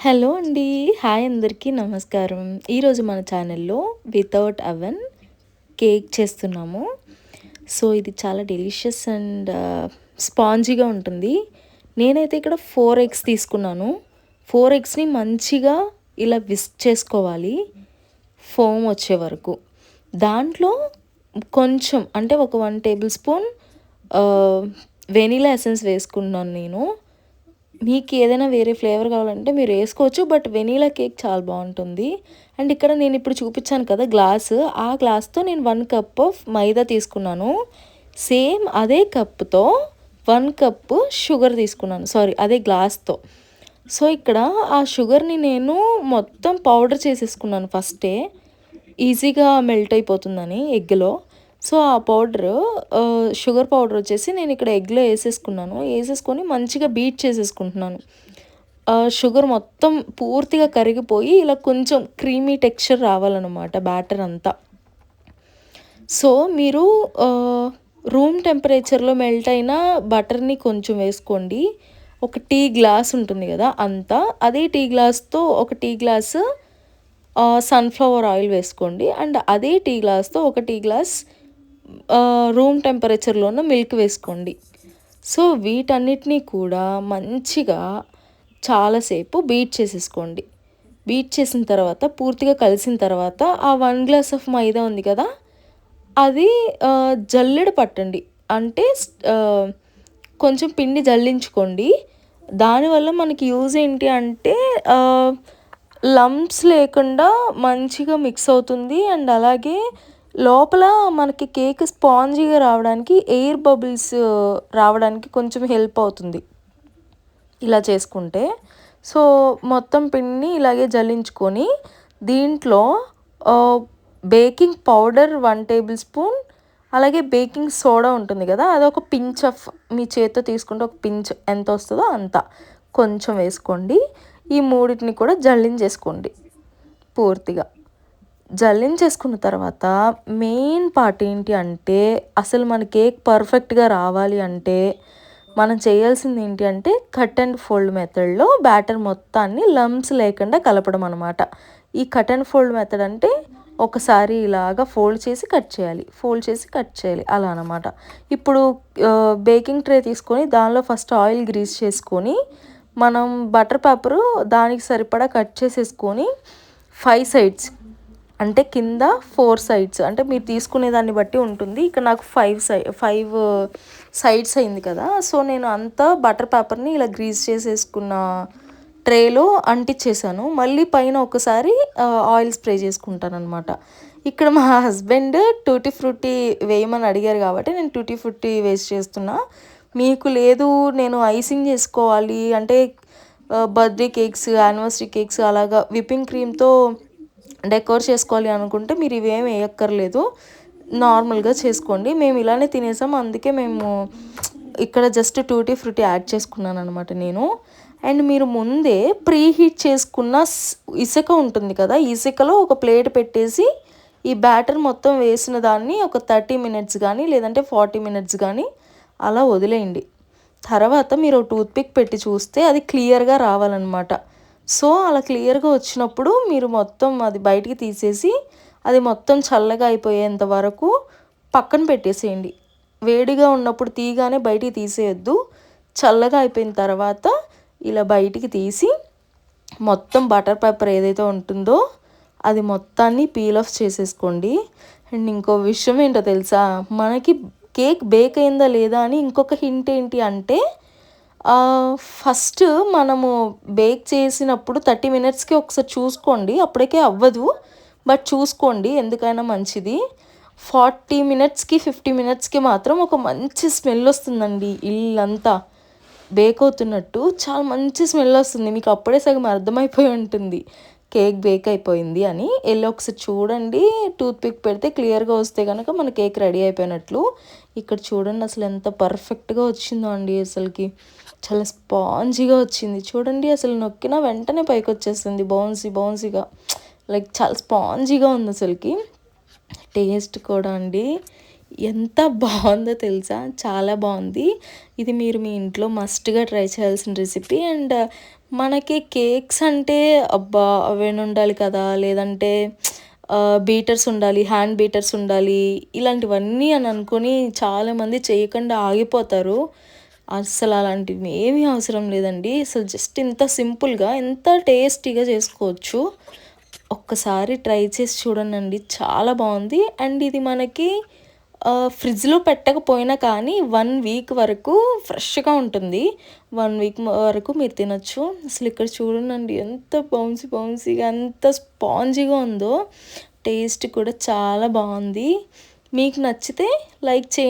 Hello అండి. Hi అందరికీ నమస్కారం. ఈరోజు మన ఛానల్‌లో వితౌట్ అవెన్ కేక్ చేస్తున్నాము. సో, ఇది చాలా డెలిషియస్ అండ్ స్పాంజీగా ఉంటుంది. నేనైతే ఇక్కడ 4 ఎగ్స్ తీసుకున్నాను. 4 ఎగ్స్‌ని మంచిగా ఇలా విస్క్ చేసుకోవాలి ఫోమ్ వచ్చే వరకు. దాంట్లో కొంచెం అంటే ఒక 1 టేబుల్ స్పూన్ ఆహ్, వెనిలా ఎసెన్స్ వేసుకున్నాను నేను. మీకు ఏదైనా వేరే ఫ్లేవర్ కావాలంటే మీరు వేసుకోవచ్చు. బట్ వెనీలా కేక్ చాలా బాగుంటుంది. అండ్ ఇక్కడ నేను ఇప్పుడు చూపించాను కదా గ్లాసు, ఆ గ్లాస్తో నేను 1 కప్ ఆఫ్ మైదా తీసుకున్నాను. సేమ్ అదే కప్తో 1 కప్పు షుగర్ తీసుకున్నాను. సారీ, అదే గ్లాస్తో. సో ఇక్కడ ఆ షుగర్ని నేను మొత్తం పౌడర్ చేసేసుకున్నాను ఫస్టే, ఈజీగా మెల్ట్ అయిపోతుందని ఎగ్లో. సో ఆ పౌడరు, షుగర్ పౌడర్ వచ్చేసి నేను ఇక్కడ ఎగ్లో వేసేసుకున్నాను. వేసేసుకొని మంచిగా బీట్ చేసేసుకుంటున్నాను. షుగర్ మొత్తం పూర్తిగా కరిగిపోయి ఇలా కొంచెం క్రీమీ టెక్స్చర్ రావాలన్నమాట బ్యాటర్ అంతా. సో మీరు రూమ్ టెంపరేచర్లో మెల్ట్ అయిన బటర్ని కొంచెం వేసుకోండి. ఒక టీ గ్లాస్ ఉంటుంది కదా అంతా, అదే టీ గ్లాస్తో ఒక టీ గ్లాసు సన్ఫ్లవర్ ఆయిల్ వేసుకోండి. అండ్ అదే టీ గ్లాస్తో ఒక టీ గ్లాస్ రూమ్ టెంపరేచర్లో ఉన్న మిల్క్ వేసుకోండి. సో వీటన్నిటినీ కూడా మంచిగా చాలాసేపు బీట్ చేసేసుకోండి. బీట్ చేసిన తర్వాత పూర్తిగా కలిసిన తర్వాత ఆ 1 గ్లాస్ ఆఫ్ మైదా ఉంది కదా, అది జల్లెడ పట్టండి. అంటే కొంచెం పిండి జల్లించుకోండి. దానివల్ల మనకి యూజ్ ఏంటి అంటే లంప్స్ లేకుండా మంచిగా మిక్స్ అవుతుంది. అండ్ అలాగే లోపల మనకి కేక్ స్పాంజీగా రావడానికి, ఎయిర్ బబుల్స్ రావడానికి కొంచెం హెల్ప్ అవుతుంది ఇలా చేసుకుంటే. సో మొత్తం పిండిని ఇలాగే జల్లించుకొని దీంట్లో బేకింగ్ పౌడర్ 1 టేబుల్ స్పూన్, అలాగే బేకింగ్ సోడా ఉంటుంది కదా, అదొక పించ్ ఆఫ్, మీ చేత్తో తీసుకుంటే ఒక పించ్ ఎంత వస్తుందో అంత కొంచెం వేసుకోండి. ఈ మూడింటిని కూడా జల్లించేసుకోండి పూర్తిగా. జల్లించేసుకున్న తర్వాత మెయిన్ పార్ట్ ఏంటి అంటే, అసలు మన కేక్ పర్ఫెక్ట్గా రావాలి అంటే మనం చేయాల్సింది ఏంటి అంటే కట్ అండ్ ఫోల్డ్ మెథడ్లో బ్యాటర్ మొత్తాన్ని లంప్స్ లేకుండా కలపడం అనమాట. ఈ కట్ అండ్ ఫోల్డ్ మెథడ్ అంటే ఒకసారి ఇలాగా ఫోల్డ్ చేసి కట్ చేయాలి, ఫోల్డ్ చేసి కట్ చేయాలి, అలా అనమాట. ఇప్పుడు బేకింగ్ ట్రే తీసుకొని దానిలో ఫస్ట్ ఆయిల్ గ్రీస్ చేసుకొని మనం బటర్ పేపరు దానికి సరిపడా కట్ చేసేసుకొని 5 సైడ్స్, అంటే కింద 4 సైడ్స్, అంటే మీరు తీసుకునే దాన్ని బట్టి ఉంటుంది. ఇక్కడ నాకు 5 సైడ్స్ అయింది కదా. సో నేను అంతా బటర్ పేపర్ని ఇలా గ్రీస్ చేసేసుకున్న ట్రేలో అంటించేసాను. మళ్ళీ పైన ఒకసారి ఆయిల్ స్ప్రే చేసుకుంటాను అనమాట. ఇక్కడ మా హస్బెండ్ టూటీ ఫ్రూటీ వేయమని అడిగారు కాబట్టి నేను టూటీ ఫ్రూటీ వేస్ట్ చేస్తున్నా. మీకు లేదు నేను ఐసింగ్ చేసుకోవాలి అంటే బర్త్డే కేక్స్, యానివర్సరీ కేక్స్ అలాగా విప్పింగ్ క్రీమ్తో డెకోర్ చేసుకోవాలి అనుకుంటే మీరు ఇవేమి వేయక్కర్లేదు, నార్మల్గా చేసుకోండి. మేము ఇలానే తినేసాం, అందుకే మేము ఇక్కడ జస్ట్ టూటీ ఫ్రూటీ యాడ్ చేసుకున్నాను అనమాట నేను. అండ్ మీరు ముందే ప్రీ హీట్ చేసుకున్న ఇసుక ఉంటుంది కదా, ఇసుకలో ఒక ప్లేట్ పెట్టేసి ఈ బ్యాటర్ మొత్తం వేసిన దాన్ని ఒక 30 మినిట్స్ కానీ లేదంటే 40 మినిట్స్ కానీ అలా వదిలేయండి. తర్వాత మీరు టూత్పిక్ పెట్టి చూస్తే అది క్లియర్గా రావాలన్నమాట. సో అలా క్లియర్గా వచ్చినప్పుడు మీరు మొత్తం అది బయటికి తీసేసి అది మొత్తం చల్లగా అయిపోయేంత వరకు పక్కన పెట్టేసేయండి. వేడిగా ఉన్నప్పుడు తీయగానే బయటికి తీసేయొద్దు. చల్లగా అయిపోయిన తర్వాత ఇలా బయటికి తీసి మొత్తం బటర్ పేపర్ ఏదైతే ఉంటుందో అది మొత్తాన్ని పీల్ ఆఫ్ చేసేసుకోండి. అండ్ ఇంకో విషయం ఏంటో తెలుసా, మనకి కేక్ బేక్ అయిందా లేదా అని ఇంకొక హింట్ ఏంటి అంటే, ఫస్ట్ మనము బేక్ చేసినప్పుడు 30 మినిట్స్కి ఒకసారి చూసుకోండి, అప్పటికే అవ్వదు బట్ చూసుకోండి ఎందుకైనా మంచిది. 40 మినిట్స్కి 50 మినిట్స్కి మాత్రం ఒక మంచి స్మెల్ వస్తుందండి, ఇల్లంతా బేక్ అవుతున్నట్టు చాలా మంచి స్మెల్ వస్తుంది. మీకు అప్పుడే సగం అర్థమైపోయి ఉంటుంది కేక్ బేక్ అయిపోయింది అని. వెళ్ళి ఒకసారి చూడండి, టూత్పిక్ పెడితే క్లియర్గా వస్తే కనుక మన కేక్ రెడీ అయిపోయినట్లు. ఇక్కడ చూడండి అసలు ఎంత పర్ఫెక్ట్గా వచ్చిందో అండి, అసలుకి చాలా స్పాంజీగా వచ్చింది. చూడండి అసలు నొక్కినా వెంటనే పైకి వచ్చేస్తుంది, బౌన్సీగా, లైక్ చాలా స్పాంజీగా ఉంది అసలుకి. టేస్ట్ కూడా అండి ఎంత బాగుందో తెలుసా, చాలా బాగుంది. ఇది మీరు మీ ఇంట్లో మస్ట్గా ట్రై చేయాల్సిన రెసిపీ. అండ్ మనకి కేక్స్ అంటే అబ్బా! అవెన్ ఉండాలి కదా! లేదంటే బీటర్స్ ఉండాలి, హ్యాండ్ బీటర్స్ ఉండాలి. ఇలాంటివన్నీ అని అనుకోని చాలామంది చేయకుండా ఆగిపోతారు. అస్సలు అలాంటివి ఏమీ అవసరం లేదండి. అసలు జస్ట్ ఇంత సింపుల్‌గా ఎంత టేస్టీగా చేసుకోవచ్చు. ఒక్కసారి ట్రై చేసి చూడండండి. చాలా బావుంది. అండ్ ఇది మనకి ఫ్రిడ్జ్‌లో పెట్టకపోయినా కానీ 1 వీక్ వరకు ఫ్రెష్‌గా ఉంటుంది. 1 వీక్ వరకు మీరు తినొచ్చు. అసలు ఇక్కడ చూడండండి ఎంత బౌన్సీగా ఎంత స్పాంజీగా ఉందో. టేస్ట్ కూడా చాలా బావుంది. మీకు నచ్చితే లైక్ చేయండి.